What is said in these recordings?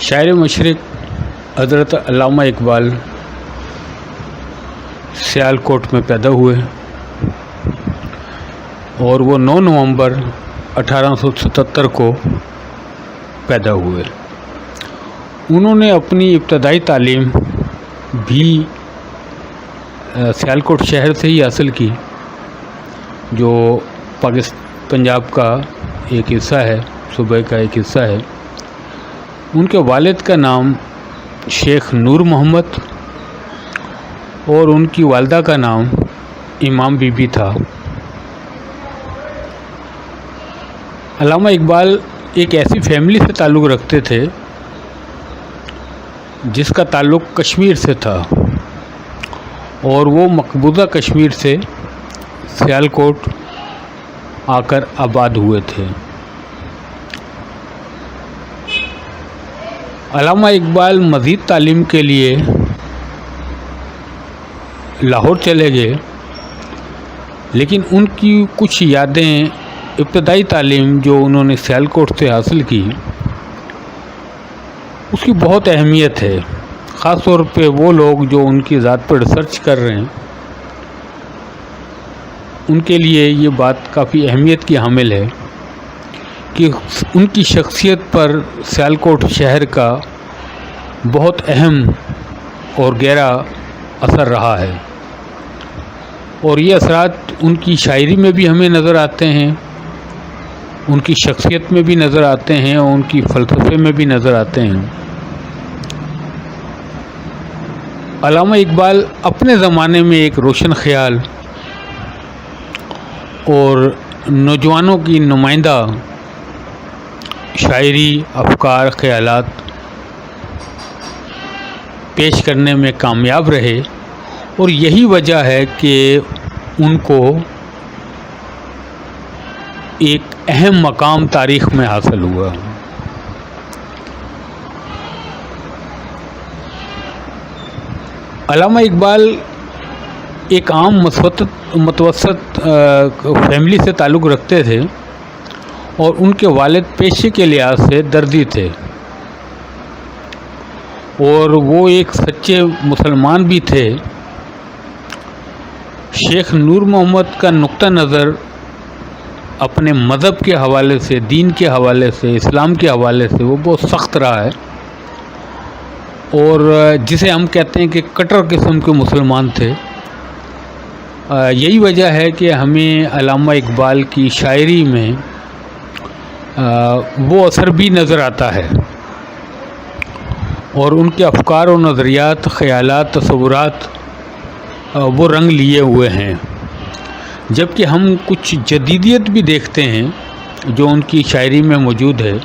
شاعر مشرق حضرت علامہ اقبال سیالکوٹ میں پیدا ہوئے اور وہ 9 نومبر 1877 کو پیدا ہوئے۔ انہوں نے اپنی ابتدائی تعلیم بھی سیالکوٹ شہر سے ہی حاصل کی، جو پنجاب کا ایک حصہ ہے، صوبے کا ایک حصہ ہے۔ ان کے والد کا نام شیخ نور محمد اور ان کی والدہ کا نام امام بی بی تھا۔ علامہ اقبال ایک ایسی فیملی سے تعلق رکھتے تھے جس کا تعلق کشمیر سے تھا، اور وہ مقبوضہ کشمیر سے سیالکوٹ آ کر آباد ہوئے تھے۔ علامہ اقبال مزید تعلیم کے لیے لاہور چلے گئے، لیکن ان کی کچھ یادیں ابتدائی تعلیم جو انہوں نے سیالکوٹ سے حاصل کی اس کی بہت اہمیت ہے، خاص طور پہ وہ لوگ جو ان کی ذات پر ریسرچ کر رہے ہیں ان کے لیے یہ بات کافی اہمیت کی حامل ہے کہ ان کی شخصیت پر سیالکوٹ شہر کا بہت اہم اور گہرا اثر رہا ہے، اور یہ اثرات ان کی شاعری میں بھی ہمیں نظر آتے ہیں، ان کی شخصیت میں بھی نظر آتے ہیں، اور ان کی فلسفے میں بھی نظر آتے ہیں۔ علامہ اقبال اپنے زمانے میں ایک روشن خیال اور نوجوانوں کی نمائندہ شاعری، افکار، خیالات پیش کرنے میں کامیاب رہے، اور یہی وجہ ہے کہ ان کو ایک اہم مقام تاریخ میں حاصل ہوا۔ علامہ اقبال ایک عام متوسط فیملی سے تعلق رکھتے تھے، اور ان کے والد پیشے کے لحاظ سے دردی تھے، اور وہ ایک سچے مسلمان بھی تھے۔ شیخ نور محمد کا نقطہ نظر اپنے مذہب کے حوالے سے، دین کے حوالے سے، اسلام کے حوالے سے وہ بہت سخت رہا ہے، اور جسے ہم کہتے ہیں کہ کٹر قسم کے مسلمان تھے۔ یہی وجہ ہے کہ ہمیں علامہ اقبال کی شاعری میں وہ اثر بھی نظر آتا ہے، اور ان کے افکار و نظریات، خیالات، تصورات وہ رنگ لیے ہوئے ہیں، جبکہ ہم کچھ جدیدیت بھی دیکھتے ہیں جو ان کی شاعری میں موجود ہے،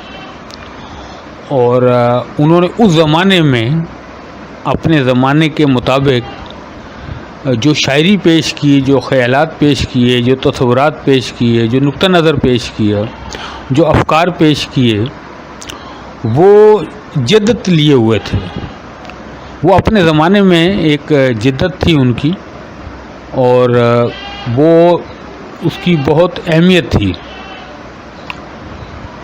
اور انہوں نے اس زمانے میں اپنے زمانے کے مطابق جو شاعری پیش کی، جو خیالات پیش کیے، جو تصورات پیش کیے، جو نقطہ نظر پیش کیا، جو افکار پیش کیے، وہ جدت لیے ہوئے تھے۔ وہ اپنے زمانے میں ایک جدت تھی ان کی، اور وہ اس کی بہت اہمیت تھی،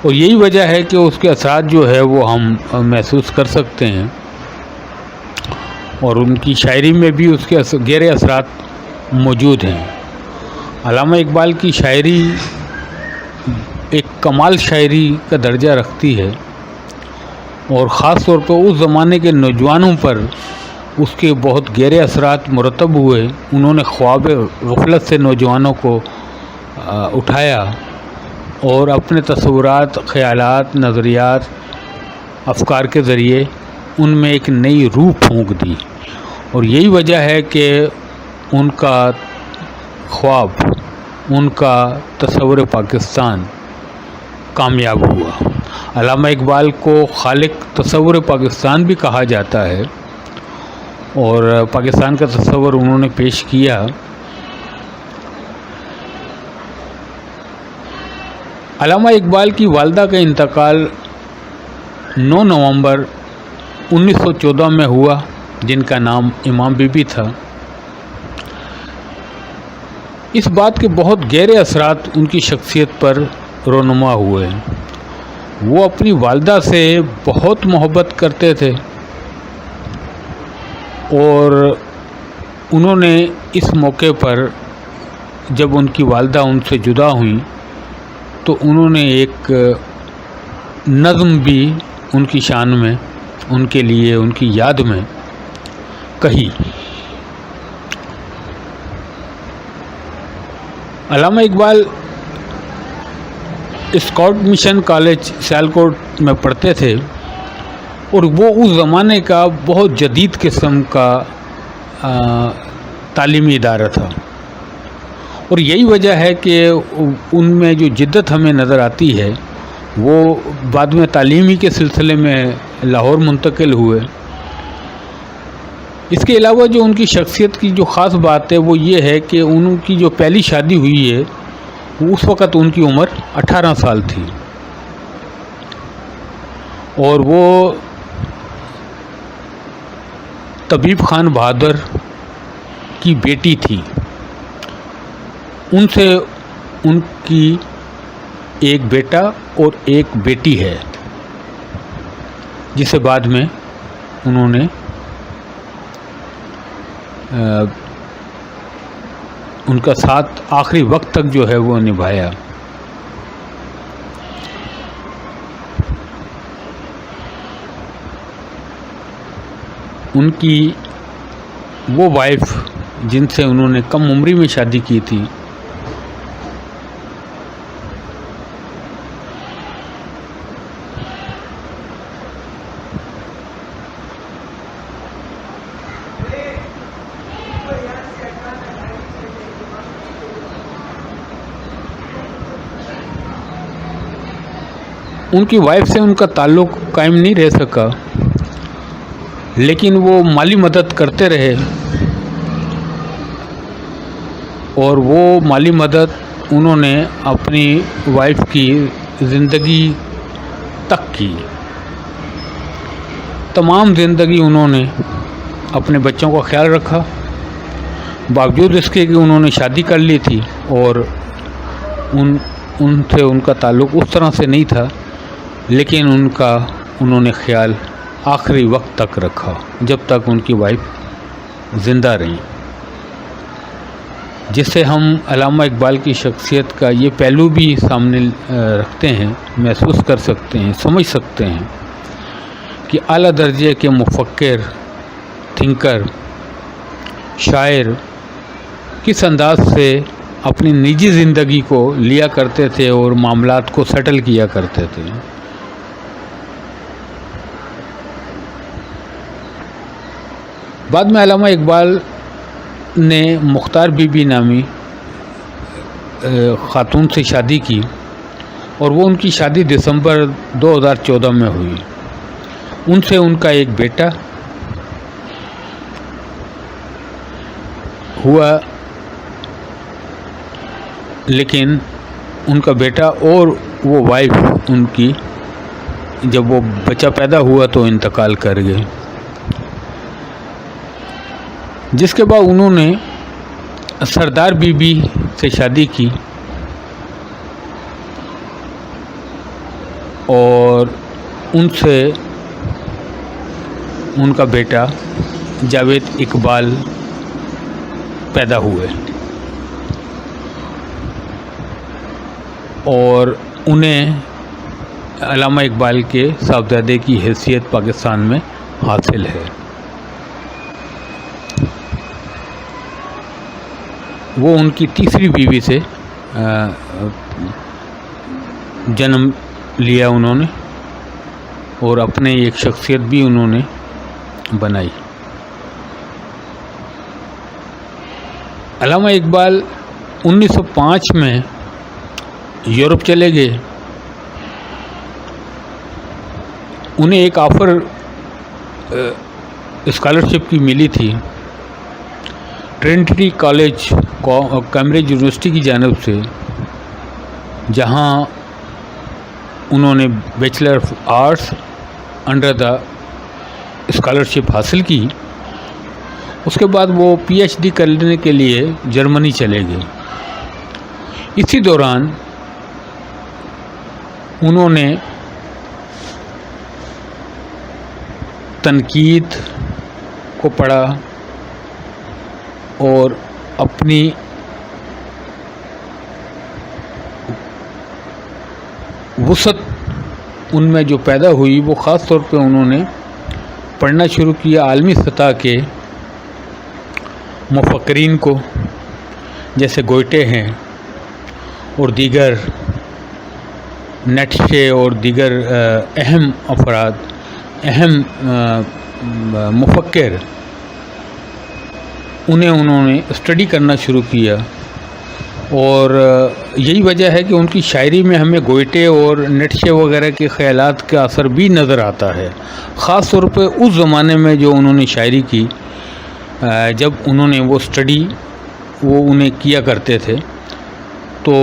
اور یہی وجہ ہے کہ اس کے اثرات جو ہے وہ ہم محسوس کر سکتے ہیں، اور ان کی شاعری میں بھی اس کے گہرے اثرات موجود ہیں۔ علامہ اقبال کی شاعری ایک کمال شاعری کا درجہ رکھتی ہے، اور خاص طور پر اس زمانے کے نوجوانوں پر اس کے بہت گہرے اثرات مرتب ہوئے۔ انہوں نے خواب غفلت سے نوجوانوں کو اٹھایا، اور اپنے تصورات، خیالات، نظریات، افکار کے ذریعے ان میں ایک نئی روح پھونک دی، اور یہی وجہ ہے کہ ان کا خواب، ان کا تصور پاکستان کامیاب ہوا۔ علامہ اقبال کو خالق تصور پاکستان بھی کہا جاتا ہے، اور پاکستان کا تصور انہوں نے پیش کیا۔ علامہ اقبال کی والدہ کا انتقال 9 نومبر 1914 میں ہوا، جن کا نام امام بی بی تھا۔ اس بات کے بہت گہرے اثرات ان کی شخصیت پر رونما ہوئے۔ وہ اپنی والدہ سے بہت محبت کرتے تھے، اور انہوں نے اس موقع پر جب ان کی والدہ ان سے جدا ہوئیں تو انہوں نے ایک نظم بھی ان کی شان میں، ان کے لیے، ان کی یاد میں کہی۔ علامہ Iqbal scout mission college Sialkot میں پڑھتے تھے، اور وہ اس زمانے کا بہت جدید قسم کا تعلیمی ادارہ تھا، اور یہی وجہ ہے کہ ان میں جو جدت ہمیں نظر آتی ہے وہ بعد میں تعلیمی کے سلسلے میں لاہور منتقل ہوئے۔ اس کے علاوہ جو ان کی شخصیت کی جو خاص بات ہے وہ یہ ہے کہ ان کی جو پہلی شادی ہوئی ہے اس وقت ان کی عمر 18 سال تھی، اور وہ طبیب خان بہادر کی بیٹی تھی۔ ان سے ان کی ایک بیٹا اور ایک بیٹی ہے، جسے بعد میں انہوں نے ان کا ساتھ آخری وقت تک جو ہے وہ نبھایا۔ ان کی وہ وائف جن سے انہوں نے کم عمری میں شادی کی تھی، ان کی وائف سے ان کا تعلق قائم نہیں رہ سکا، لیکن وہ مالی مدد کرتے رہے، اور وہ مالی مدد انہوں نے اپنی وائف کی زندگی تک کی۔ تمام زندگی انہوں نے اپنے بچوں کا خیال رکھا، باوجود اس کے کہ انہوں نے شادی کر لی تھی، اور ان سے ان کا تعلق اس طرح سے نہیں تھا، لیکن انہوں نے خیال آخری وقت تک رکھا جب تک ان کی وائف زندہ رہیں، جس سے ہم علامہ اقبال کی شخصیت کا یہ پہلو بھی سامنے رکھتے ہیں، محسوس کر سکتے ہیں، سمجھ سکتے ہیں کہ اعلیٰ درجے کے مفکر، تھنکر، شاعر کس انداز سے اپنی نجی زندگی کو لیا کرتے تھے اور معاملات کو سیٹل کیا کرتے تھے۔ بعد میں علامہ اقبال نے مختار بی بی نامی خاتون سے شادی کی، اور وہ ان کی شادی دسمبر 2014 میں ہوئی۔ ان سے ان کا ایک بیٹا ہوا، لیکن ان کا بیٹا اور وہ وائف ان کی جب وہ بچہ پیدا ہوا تو انتقال کر گئے، جس کے بعد انہوں نے سردار بی بی سے شادی کی، اور ان سے ان کا بیٹا جاوید اقبال پیدا ہوئے، اور انہیں علامہ اقبال کے صاحبزادے کی حیثیت پاکستان میں حاصل ہے۔ وہ ان کی تیسری بیوی سے جنم لیا انہوں نے، اور اپنے ایک شخصیت بھی انہوں نے بنائی۔ علامہ اقبال 1905 میں یورپ چلے گئے۔ انہیں ایک آفر اسکالرشپ کی ملی تھی ٹرینٹی کالج کیمبرج یونیورسٹی کی جانب سے، جہاں انہوں نے bachelor of arts under the scholarship حاصل کی۔ اس کے بعد وہ پی ایچ ڈی کرنے کے لیے جرمنی چلے گئے۔ اسی دوران انہوں نے تنقید کو پڑھا اور اپنی وسعت ان میں جو پیدا ہوئی وہ خاص طور پہ انہوں نے پڑھنا شروع کیا عالمی سطح کے مفکرین کو، جیسے گوئٹے ہیں اور دیگر نیٹشے اور دیگر اہم افراد، اہم مفکر، انہوں نے اسٹڈی کرنا شروع کیا. اور یہی وجہ ہے کہ ان کی شاعری میں ہمیں گوئٹے اور نیٹشے وغیرہ کے خیالات کا اثر بھی نظر آتا ہے، خاص طور پہ اس زمانے میں جو انہوں نے شاعری کی، جب انہوں نے وہ اسٹڈی وہ انہیں کیا کرتے تھے، تو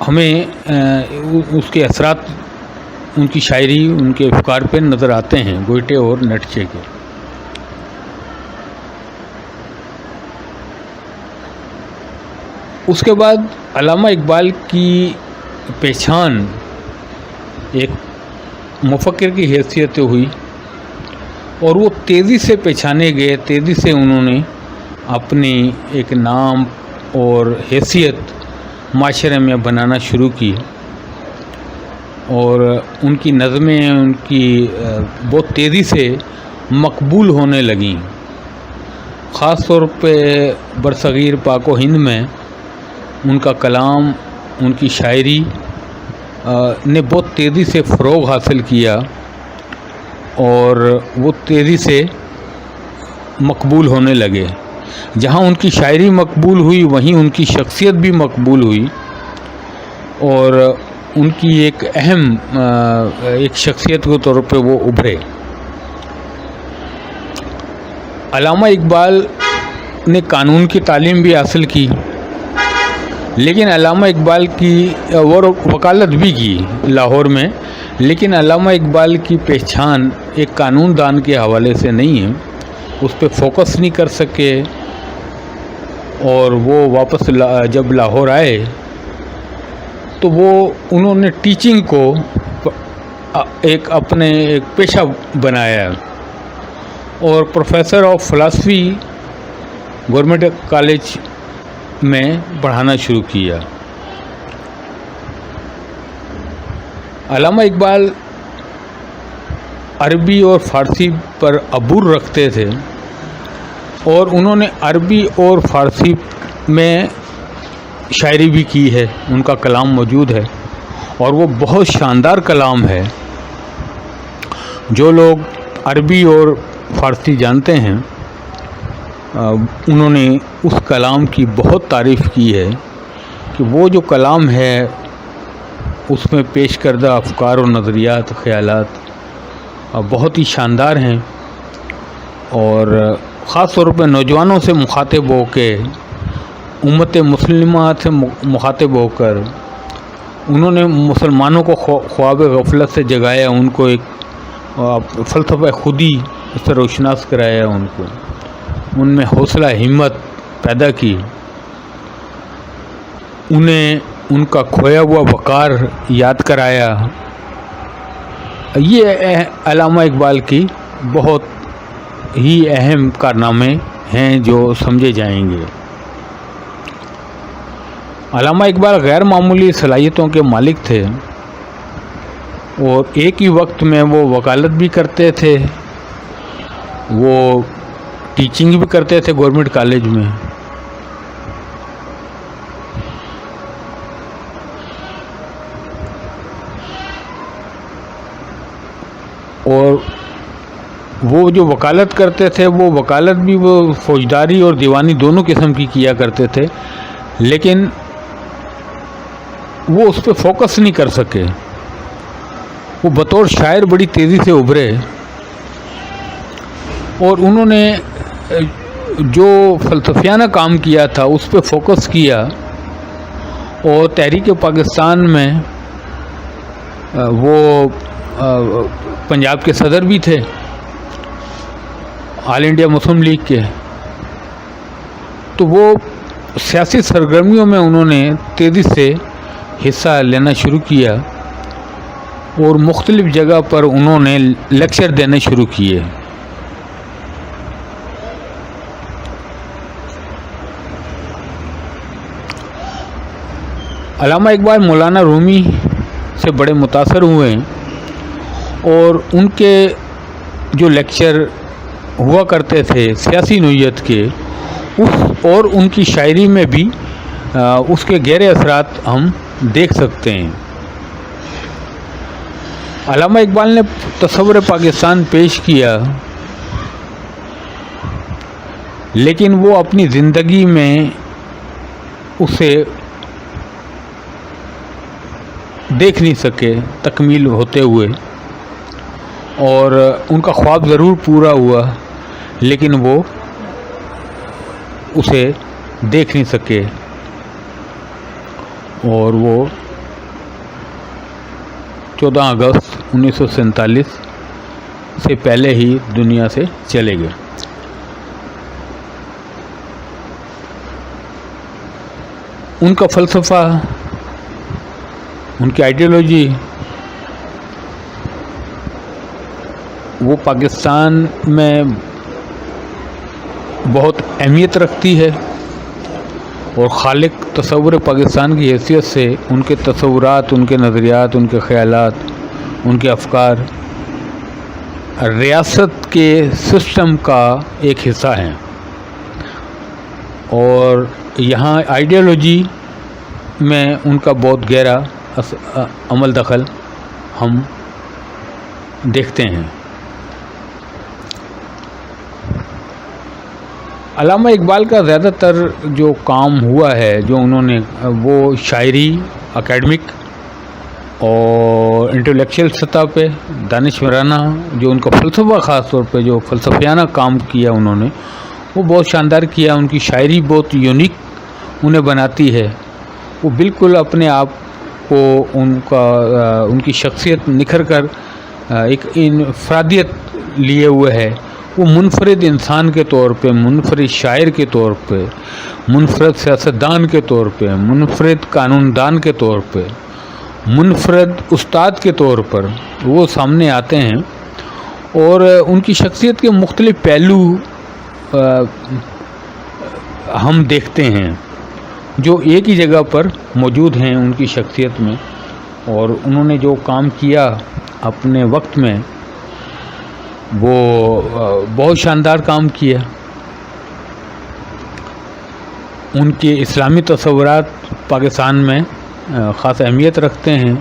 ہمیں اس کے اثرات ان کی شاعری، ان کے افکار پہ نظر آتے ہیں گوئٹے اور نیٹشے کے. اس کے بعد علامہ اقبال کی پہچان ایک مفکر کی حیثیت ہوئی اور وہ تیزی سے پہچانے گئے، تیزی سے انہوں نے اپنی ایک نام اور حیثیت معاشرے میں بنانا شروع کی، اور ان کی نظمیں ان کی بہت تیزی سے مقبول ہونے لگیں. خاص طور پہ برصغیر پاک و ہند میں ان کا کلام، ان کی شاعری نے بہت تیزی سے فروغ حاصل کیا اور وہ تیزی سے مقبول ہونے لگے. جہاں ان کی شاعری مقبول ہوئی وہیں ان کی شخصیت بھی مقبول ہوئی اور ان کی ایک اہم ایک شخصیت کے طور پہ وہ ابھرے. علامہ اقبال نے قانون کی تعلیم بھی حاصل کی، لیکن علامہ اقبال کی اور وکالت بھی کی لاہور میں، لیکن علامہ اقبال کی پہچان ایک قانون دان کے حوالے سے نہیں ہے، اس پہ فوکس نہیں کر سکے. اور وہ واپس جب لاہور آئے تو وہ انہوں نے ٹیچنگ کو ایک اپنے ایک پیشہ بنایا اور professor of philosophy government college میں پڑھانا شروع کیا. علامہ اقبال عربی اور فارسی پر عبور رکھتے تھے اور انہوں نے عربی اور فارسی میں شاعری بھی کی ہے، ان کا کلام موجود ہے اور وہ بہت شاندار کلام ہے. جو لوگ عربی اور فارسی جانتے ہیں انہوں نے اس کلام کی بہت تعریف کی ہے کہ وہ جو کلام ہے اس میں پیش کردہ افکار و نظریات، خیالات بہت ہی شاندار ہیں، اور خاص طور پہ نوجوانوں سے مخاطب ہو کے، امت مسلمہ سے مخاطب ہو کر انہوں نے مسلمانوں کو خواب غفلت سے جگایا، ان کو ایک فلسفہ خودی سے روشناس کرایا، ان کو ان میں حوصلہ ہمت پیدا کی، انہیں ان کا کھویا ہوا وقار یاد کرایا. یہ علامہ اقبال کی بہت ہی اہم کارنامے ہیں جو سمجھے جائیں گے. علامہ اقبال غیر معمولی صلاحیتوں کے مالک تھے اور ایک ہی وقت میں وہ وکالت بھی کرتے تھے، وہ ٹیچنگ بھی کرتے تھے گورنمنٹ کالج میں. اور وہ جو وکالت کرتے تھے وہ وکالت بھی وہ فوجداری اور دیوانی دونوں قسم کی کیا کرتے تھے، لیکن وہ اس پہ فوکس نہیں کر سکے. وہ بطور شاعر بڑی تیزی سے ابھرے اور انہوں نے جو فلسفیانہ کام کیا تھا اس پہ فوکس کیا، اور تحریک پاکستان میں وہ پنجاب کے صدر بھی تھے، آل انڈیا مسلم لیگ کے. تو وہ سیاسی سرگرمیوں میں انہوں نے تیزی سے حصہ لینا شروع کیا اور مختلف جگہ پر انہوں نے لیکچر دینے شروع کیے. علامہ اقبال مولانا رومی سے بڑے متاثر ہوئے ہیں اور ان کے جو لیکچر ہوا کرتے تھے سیاسی نوعیت کے اور ان کی شاعری میں بھی اس کے گہرے اثرات ہم دیکھ سکتے ہیں. علامہ اقبال نے تصور پاکستان پیش کیا، لیکن وہ اپنی زندگی میں اسے دیکھ نہیں سکے تکمیل ہوتے ہوئے، اور ان کا خواب ضرور پورا ہوا لیکن وہ اسے دیکھ نہیں سکے، اور وہ 14 اگست 1947 سے پہلے ہی دنیا سے چلے گئے. ان کا فلسفہ، ان کی آئیڈیالوجی وہ پاکستان میں بہت اہمیت رکھتی ہے، اور خالق تصور پاکستان کی حیثیت سے ان کے تصورات، ان کے نظریات، ان کے خیالات، ان کے افکار ریاست کے سسٹم کا ایک حصہ ہیں، اور یہاں آئیڈیالوجی میں ان کا بہت گہرا عمل دخل ہم دیکھتے ہیں. علامہ اقبال کا زیادہ تر جو کام ہوا ہے، جو انہوں نے، وہ شاعری، اکیڈمک اور انٹلیکچوئل سطح پہ دانشورانہ، جو ان کا فلسفہ خاص طور پہ جو فلسفیانہ کام کیا انہوں نے، وہ بہت شاندار کیا. ان کی شاعری بہت یونیک انہیں بناتی ہے. وہ بالکل اپنے آپ کو، ان کی شخصیت نکھر کر ایک انفرادیت لیے ہوئے ہے. وہ منفرد انسان کے طور پہ، منفرد شاعر کے طور پہ، منفرد سیاستدان کے طور پہ، منفرد قانون دان کے طور پہ، منفرد استاد کے طور پر وہ سامنے آتے ہیں، اور ان کی شخصیت کے مختلف پہلو ہم دیکھتے ہیں جو ایک ہی جگہ پر موجود ہیں ان کی شخصیت میں. اور انہوں نے جو کام کیا اپنے وقت میں وہ بہت شاندار کام کیا. ان کے اسلامی تصورات پاکستان میں خاص اہمیت رکھتے ہیں.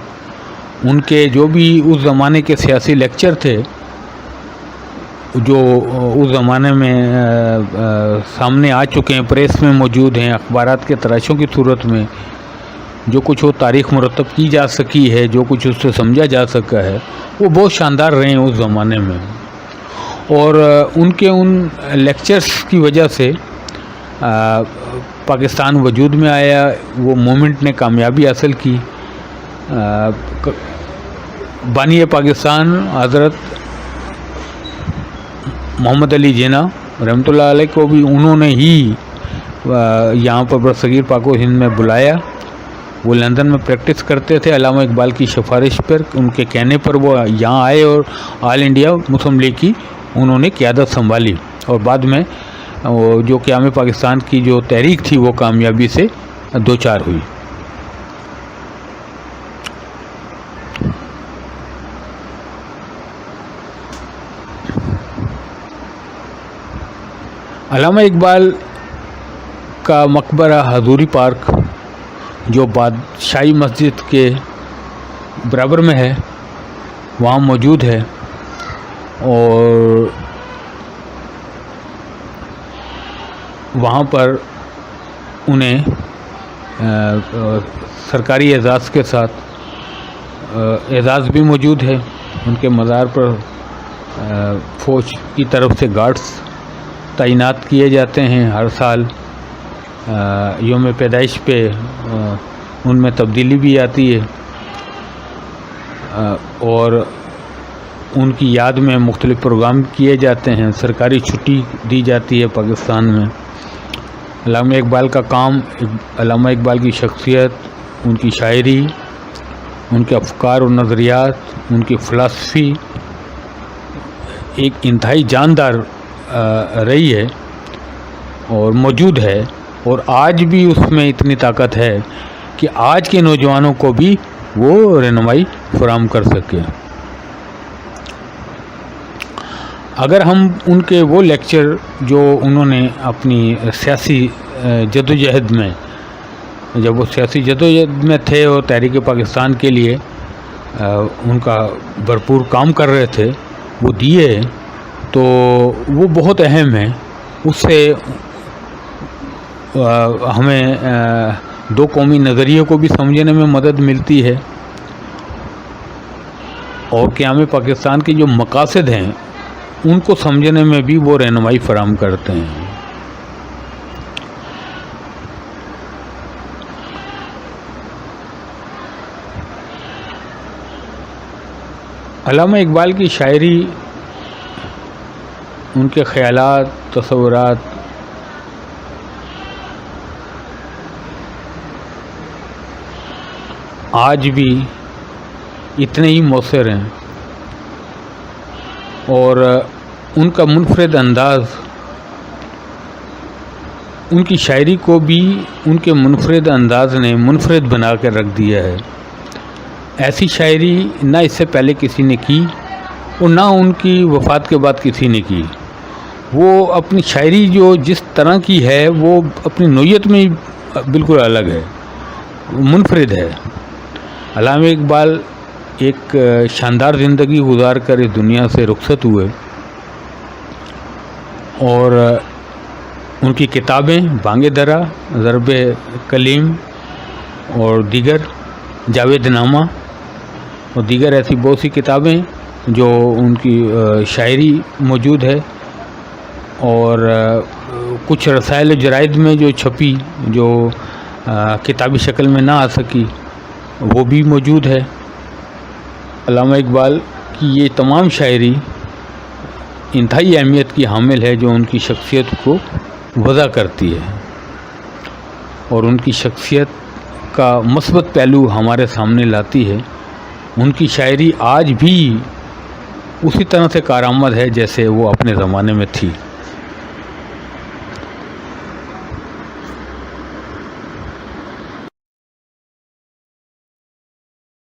ان کے جو بھی اس زمانے کے سیاسی لیکچر تھے، جو اس زمانے میں سامنے آ چکے ہیں، پریس میں موجود ہیں، اخبارات کے تراشوں کی صورت میں، جو کچھ وہ تاریخ مرتب کی جا سکی ہے، جو کچھ اس سے سمجھا جا سکا ہے، وہ بہت شاندار رہے ہیں اس زمانے میں. اور ان کے ان لیکچرز کی وجہ سے پاکستان وجود میں آیا. وہ مومنٹ نے کامیابی حاصل کی. بانی پاکستان حضرت محمد علی جناح رحمۃ اللہ علیہ کو بھی انہوں نے ہی یہاں پر برصغیر پاک و ہند میں بلایا. وہ لندن میں پریکٹس کرتے تھے. علامہ اقبال کی سفارش پر، ان کے کہنے پر وہ یہاں آئے اور آل انڈیا مسلم لیگ کی انہوں نے قیادت سنبھالی، اور بعد میں جو قیام پاکستان کی جو تحریک تھی وہ کامیابی سے دوچار ہوئی. علامہ اقبال کا مقبرہ حضوری پارک جو بادشاہی مسجد کے برابر میں ہے وہاں موجود ہے، اور وہاں پر انہیں سرکاری اعزاز کے ساتھ اعزاز بھی موجود ہے. ان کے مزار پر فوج کی طرف سے گارڈز تعینات کیے جاتے ہیں. ہر سال یوم پیدائش پہ ان میں تبدیلی بھی آتی ہے، اور ان کی یاد میں مختلف پروگرام کیے جاتے ہیں. سرکاری چھٹی دی جاتی ہے پاکستان میں. علامہ اقبال کا کام، علامہ اقبال کی شخصیت، ان کی شاعری ان کے افکار اور نظریات، ان کی فلسفی ایک انتہائی جاندار رہی ہے اور موجود ہے، اور آج بھی اس میں اتنی طاقت ہے کہ آج کے نوجوانوں کو بھی وہ رہنمائی فراہم کر سکے۔ اگر ہم ان کے وہ لیکچر جو انہوں نے اپنی سیاسی جدوجہد میں، جب وہ سیاسی جدوجہد میں تھے اور تحریک پاکستان کے لیے ان کا بھرپور کام کر رہے تھے، وہ دیے تو وہ بہت اہم ہیں۔ اس سے ہمیں دو قومی نظریے کو بھی سمجھنے میں مدد ملتی ہے، اور قیام پاکستان کے جو مقاصد ہیں ان کو سمجھنے میں بھی وہ رہنمائی فراہم کرتے ہیں۔ علامہ اقبال کی شاعری، ان کے خیالات، تصورات آج بھی اتنے ہی مؤثر ہیں، اور ان کا منفرد انداز ان کی شاعری کو بھی ان کے منفرد انداز نے منفرد بنا کر رکھ دیا ہے۔ ایسی شاعری نہ اس سے پہلے کسی نے کی اور نہ ان کی وفات کے بعد کسی نے کی۔ وہ اپنی شاعری جو جس طرح کی ہے وہ اپنی نوعیت میں بالکل الگ ہے، منفرد ہے۔ علامہ اقبال ایک شاندار زندگی گزار کر اس دنیا سے رخصت ہوئے، اور ان کی کتابیں بانگ درا، ضرب کلیم اور دیگر، جاوید نامہ اور دیگر ایسی بہت سی کتابیں جو ان کی شاعری موجود ہے، اور کچھ رسائل جرائد میں جو چھپی، جو کتابی شکل میں نہ آ سکی، وہ بھی موجود ہے۔ علامہ اقبال کی یہ تمام شاعری انتہائی اہمیت کی حامل ہے، جو ان کی شخصیت کو وضع کرتی ہے، اور ان کی شخصیت کا مثبت پہلو ہمارے سامنے لاتی ہے۔ ان کی شاعری آج بھی اسی طرح سے کارآمد ہے جیسے وہ اپنے زمانے میں تھی۔